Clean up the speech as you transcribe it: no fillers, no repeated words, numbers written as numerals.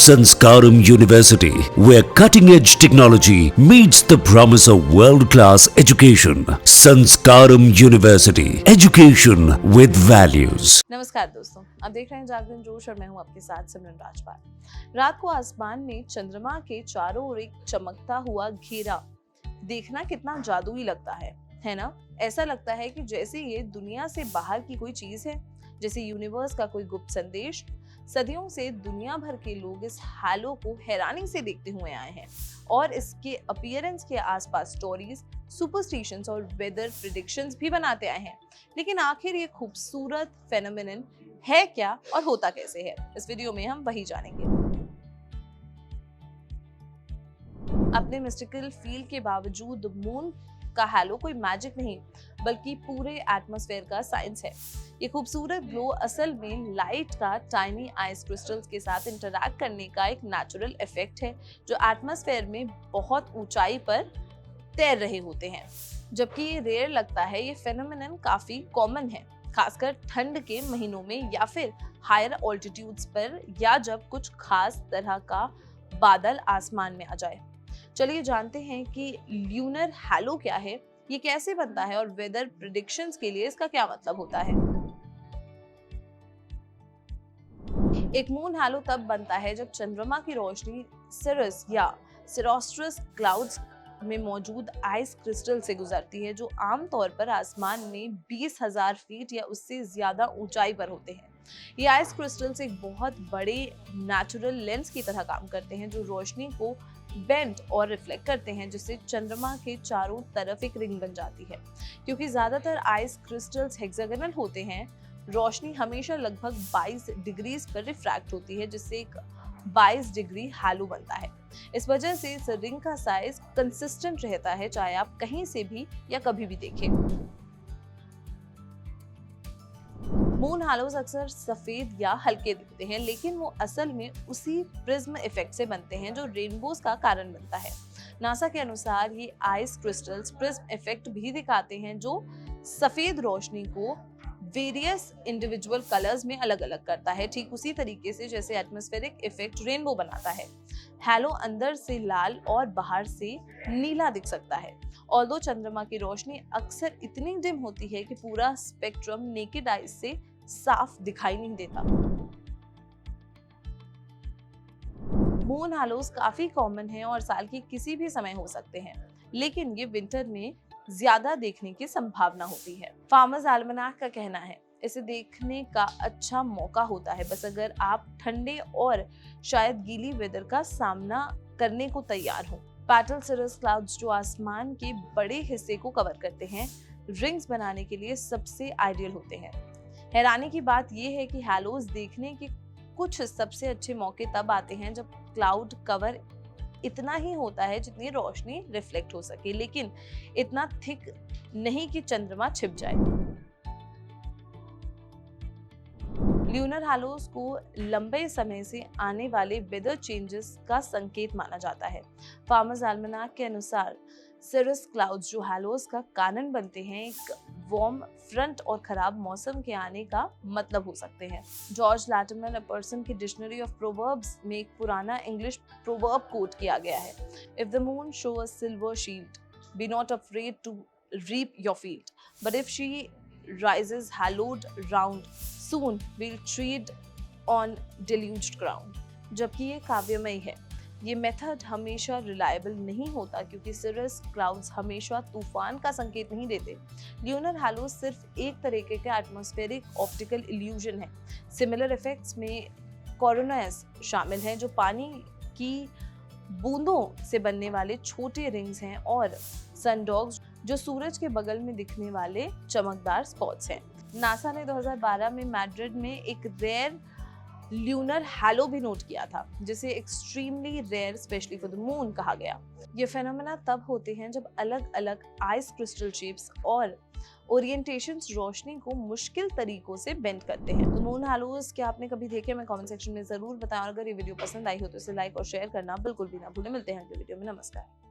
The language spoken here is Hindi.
Sanskaram University, where cutting-edge technology meets the promise of world-class education. Sanskaram University, education with values. नमस्कार दोस्तों, आप देख रहे हैं जागरण जोश और मैं हूं आपके साथ सिमरन राजपाल। रात को आसमान में चंद्रमा के चारों ओर एक चमकता हुआ घेरा देखना कितना जादुई लगता है ना? ऐसा लगता है कि जैसे ये दुनिया से बाहर की कोई चीज है, जैसे यूनिवर्स का कोई गुप्त संदेश। सदियों से दुनिया भर के लोग इस हैलो को हैरानी से देखते हुए आए हैं और इसके अपीयरेंस के आसपास स्टोरीज, सुपरस्टिशंस और वेदर प्रेडिक्शंस भी बनाते आए हैं। लेकिन आखिर ये खूबसूरत फेनोमेनन है क्या और होता कैसे है? इस वीडियो में हम वही जानेंगे। अपने मिस्टिकल फील के बावजूद मून का हैलो कोई मैजिक नहीं, बल्कि पूरे एटमॉस्फेयर का साइंस है। ये खूबसूरत ग्लो असल में लाइट का टाइनी आइस क्रिस्टल्स के साथ इंटरैक्ट करने का एक नेचुरल इफेक्ट है, जो एटमॉस्फेयर में बहुत ऊंचाई पर तैर रहे होते हैं। जबकि ये रेयर लगता है, ये फेनोमेनन काफी कॉमन है, खासकर ठंड के महीनों में या फिर हायर ऑल्टीट्यूड्स पर, या जब कुछ खास तरह का बादल आसमान में आ जाए। चलिए जानते हैं कि ल्यूनर हैलो क्या है, ये कैसे बनता है और वेदर प्रेडिक्शंस के लिए इसका क्या मतलब होता है। एक मून हैलो तब बनता है जब चंद्रमा की रोशनी सिरस या सिरोस्ट्रस क्लाउड्स में मौजूद आइस क्रिस्टल से गुजरती है, जो आमतौर पर आसमान में 20,000 फीट या उससे ज्यादा ऊंचाई पर होते हैं। ये आइस क्रिस्टल्स एक बहुत बड़े नेचुरल लेंस की तरह काम करते हैं, जो रोशनी को बेंड और रिफ्लेक्ट करते हैं, जिससे चंद्रमा के चारों तरफ एक रिंग बन जाती है। क्योंकि ज्यादातर आइस क्रिस्टल्स हेक्सागोनल होते हैं, रोशनी हमेशा लगभग 22 डिग्री पर रिफ्रैक्ट होती है, जिससे एक 22 डिग्री हैलो बनता है। इस वजह से इस रिंग का साइज कंसिस्टेंट रहता है, चाहे आप कहीं से भी या कभी भी देखें। मून हैलोज अक्सर सफेद या हल्के दिखते हैं, लेकिन वो असल में उसी प्रिज्म इफेक्ट से बनते हैं जो रेनबोज का कारण बनता है। नासा के अनुसार ये आइस क्रिस्टल्स प्रिज्म इफेक्ट भी दिखाते हैं, जो सफेद रोशनी को वेरियस इंडिविजुअल कलर्स में अलग अलग करता है, ठीक उसी तरीके से जैसे एटमॉस्फेरिक इफेक्ट रेनबो बनाता है। हैलो अंदर से लाल और बाहर से नीला दिख सकता है। ऑल्दो चंद्रमा की रोशनी अक्सर इतनी डिम होती है कि पूरा स्पेक्ट्रम नेकेड आइज से साफ दिखाई नहीं देता। मून हैलोज काफी कॉमन है और साल के किसी भी समय हो सकते हैं, लेकिन ये विंटर में ज्यादा देखने की संभावना होती है। फार्मर्स एल्मनाक का कहना है, इसे देखने का अच्छा मौका होता है बस अगर आप ठंडे और शायद गीली वेदर का सामना करने को तैयार हो। पैटल सर्कस क्लाउड्स, जो आसमान के बड़े हिस्से को कवर करते हैं, रिंग्स बनाने के लिए सबसे आइडियल होते हैं। हैरानी की बात यह है कि हैलोज देखने के कुछ सबसे अच्छे मौके तब आते हैं जब क्लाउड कवर इतना ही होता है जितनी रोशनी रिफ्लेक्ट हो सके, लेकिन इतना थिक नहीं कि चंद्रमा छिप जाए। ल्यूनर हैलोज को लंबे समय से आने वाले वेदर चेंजेस का संकेत माना जाता है। फार्मर्स एल्मनाक के अनुसार सर्कस क्लाउड्स, जो हैलोज का कारण बनते हैं, एक वार्म फ्रंट और खराब मौसम के आने का मतलब हो सकते हैं। जॉर्ज लैटिमर अ पर्सन की डिक्शनरी ऑफ प्रोवर्ब्स में एक पुराना इंग्लिश प्रोवर्ब कोट किया गया है, if the moon show a silver shield, be not afraid to reap your field, but if she rises hallowed round, soon we'll tread on deluged ground। जबकि ये काव्यमय है, ये मेथड हमेशा रिलायबल नहीं होता, क्योंकि सर्कस क्लाउड्स हमेशा तूफान का संकेत नहीं देते। ल्यूनर हैलोज सिर्फ एक तरीके का एटमॉस्फेरिक ऑप्टिकल इल्यूजन है। सिमिलर इफेक्ट्स में कोरोनास शामिल हैं, जो पानी की बूंदों से बनने वाले छोटे रिंग्स हैं, और सनडॉग्स, जो सूरज के बगल में दिखने वाले चमकदार स्पॉट्स हैं। नासा ने 2012 में मैड्रिड में एक रेयर ल्यूनर हैलो भी नोट किया था, जिसे extremely rare specially for the moon कहा गया। ये फेनोमेना तब होते हैं जब अलग अलग आइस क्रिस्टल शेप्स और ओरिएंटेशंस रोशनी को मुश्किल तरीकों से बेंड करते हैं। तो मून हैलोज क्या आपने कभी देखे? मैं कमेंट सेक्शन में जरूर बताएं, और अगर ये वीडियो पसंद आई हो तो इसे लाइक और शेयर करना बिल्कुल भी ना भूलें। मिलते हैं अगले वीडियो में। नमस्कार।